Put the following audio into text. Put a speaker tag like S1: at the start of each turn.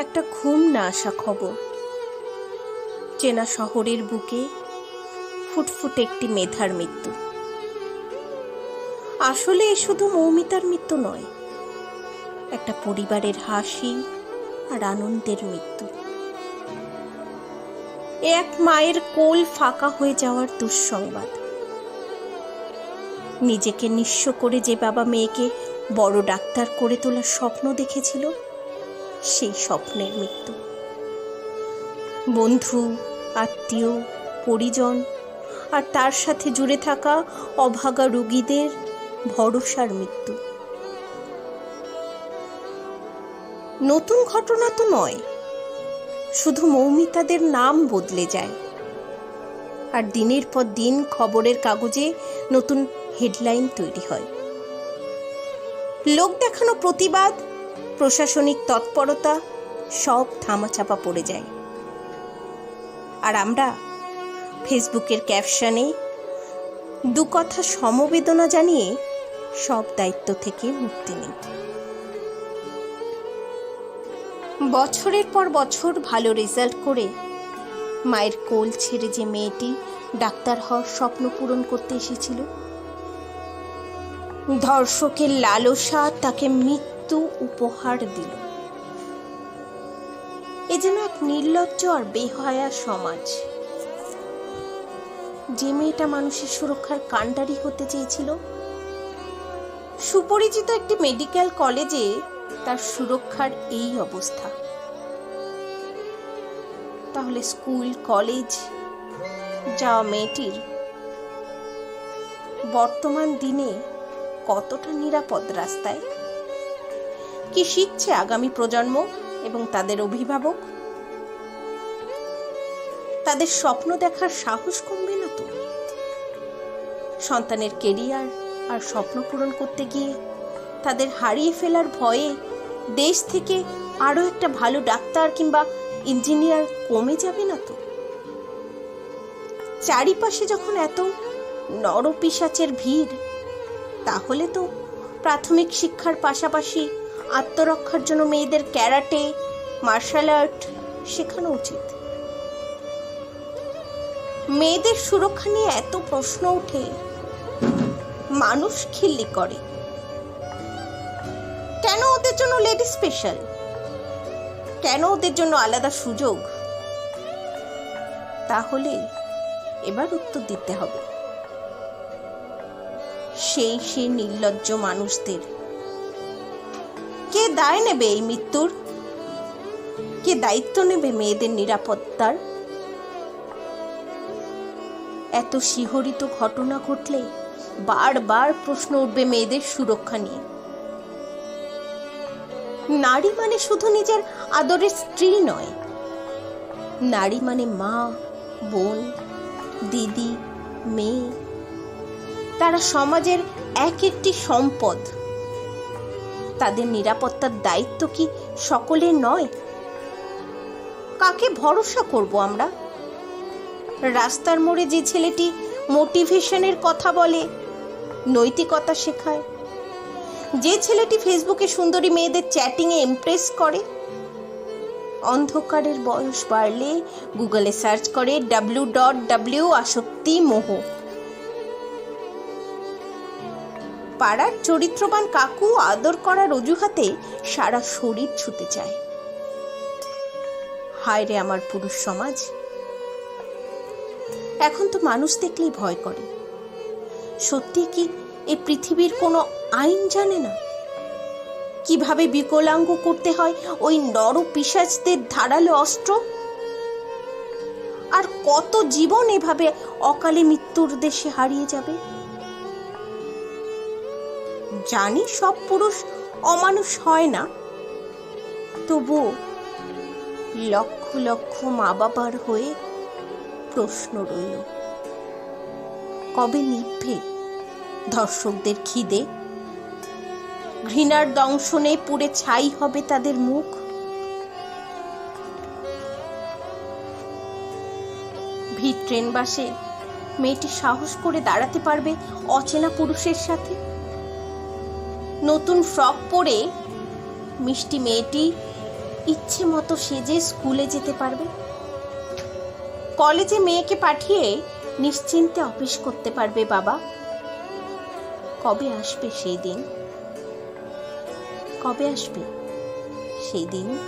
S1: একটা ঘুম না আসা খবর। চেনা শহরের বুকে ফুটফুটে একটি মেধার মৃত্যু। আসলে এ শুধু মৌমিতার মৃত্যু নয়, একটা পরিবারের হাসি আর আনন্দের মৃত্যু। এক মায়ের কোল ফাঁকা হয়ে যাওয়ার দুঃসংবাদ। নিজেকে নিঃস্ব করে যে বাবা মেয়েকে বড় ডাক্তার করে তোলার স্বপ্ন দেখেছিল, সেই স্বপ্নের মৃত্যু। বন্ধু, আত্মীয়, পরিজন আর তার সাথে জুড়ে থাকা অভাগা রোগীদের ভরসার মৃত্যু। নতুন ঘটনা তো নয়, শুধু মৌমিতাদের নাম বদলে যায় আর দিনের পর দিন খবরের কাগজে নতুন হেডলাইন তৈরি হয়। লোক দেখানো প্রতিবাদ, প্রশাসনিক তৎপরতা সব ধামাচাপা পড়ে যায়। আর আমরা ফেসবুকের ক্যাপশনে দু কথা সমবেদনা জানিয়ে সব দায়িত্ব থেকে মুক্তি নিই। বছরের পর বছর ভালো রেজাল্ট করে মায়ের কোল ছেড়ে যে মেয়েটি ডাক্তার হওয়ার স্বপ্ন পূরণ করতে এসেছিল, ধর্ষকের লালসা তাকে মৃত্যু উপহার দিল। এ যেন এক নির্লজ্জ আর বেহায়া সমাজ। যে মেয়েটা মানুষের সুরক্ষার কাণ্ডারি হতে চেয়েছিল, সুপরিচিত একটি মেডিকেল কলেজে তার সুরক্ষার এই অবস্থা। তাহলে স্কুল কলেজ যাওয়া মেয়েটির বর্তমান দিনে কতটা নিরাপদ রাস্তায়? কি শিখছে আগামী প্রজন্ম এবং তাদের অভিভাবক? তাদের স্বপ্ন দেখার সাহস কমবে না তো? সন্তানের কেরিয়ার আর স্বপ্ন পূরণ করতে গিয়ে তাদের হারিয়ে ফেলার ভয়ে দেশ থেকে আরো একটা ভালো ডাক্তার কিংবা ইঞ্জিনিয়ার কমে যাবে না তো? চারিপাশে যখন এত নরপিশাচের ভিড়, তাহলে তো প্রাথমিক শিক্ষার পাশাপাশি আত্মরক্ষার জন্য মেয়েদের ক্যারাটে, মার্শাল আর্ট শেখানো উচিত। মেয়েদের সুরক্ষা নিয়ে এত প্রশ্ন ওঠে, মানুষ খিল্লি করে। কেন ওদের জন্য লেডি স্পেশাল? কেন ওদের জন্য আলাদা সুযোগ? তাহলে এবার উত্তর দিতে হবে সেই নির্লজ্জ মানুষদের। কে দায় নেবে এই মৃত্যুর? কে দায়িত্ব নেবে মেয়েদের নিরাপত্তার? এত শিহরিত ঘটনা ঘটলে বারবার প্রশ্ন উঠবে মেয়েদের সুরক্ষা নিয়ে। নারী মানে শুধু নিজের আদরের স্ত্রী নয়, নারী মানে মা, বোন, দিদি, মেয়ে। তারা সমাজের এক একটি সম্পদ। তাদের নিরাপত্তার দায়িত্ব কি সকলের নয়? কাকে ভরসা করব আমরা? রাস্তার মোড়ে যে ছেলেটি মোটিভেশনের কথা বলে, নৈতিকতা শেখায়, যে ছেলেটি ফেসবুকে সুন্দরী মেয়েদের চ্যাটিংয়ে ইমপ্রেস করে, অন্ধকারের বয়স বাড়লে গুগলে সার্চ করে www আসক্তি মোহ। পাড়ার চরিত্রবান কাকু আদর করার অজুহাতে সারা শরীর ছুতে চায়। হায় রে আমার পুরুষ সমাজ! এখন তো মানুষ দেখলেই ভয় করে। সত্যি কি এই পৃথিবীর কোনো আইন জানে না কিভাবে বিকলাঙ্গ করতে হয় ওই নরপিশাচদের ধারালো অস্ত্র? আর কত জীবন এভাবে অকালে মৃত্যুর দেশে হারিয়ে যাবে? জানি সব পুরুষ অমানুষ হয় না, তবুও লক্ষ লক্ষ মা বাবার হয়ে প্রশ্ন রইল, কবে নিভবে ধর্ষকদের খিদে? ঘৃণার দংশনে পুড়ে ছাই হবে তাদের মুখ। ভিড় ট্রেন বাসে মেয়েটি সাহস করে দাঁড়াতে পারবে অচেনা পুরুষের সাথে? নতুন ফ্রক পরে মিষ্টি মেয়েটি ইচ্ছে মতো সেজে স্কুলে যেতে পারবে, কলেজে মেয়েকে পাঠিয়ে নিশ্চিন্তে অফিস করতে পারবে। বাবা, কবে আসবে সেই দিন? কবে আসবে সেই দিন?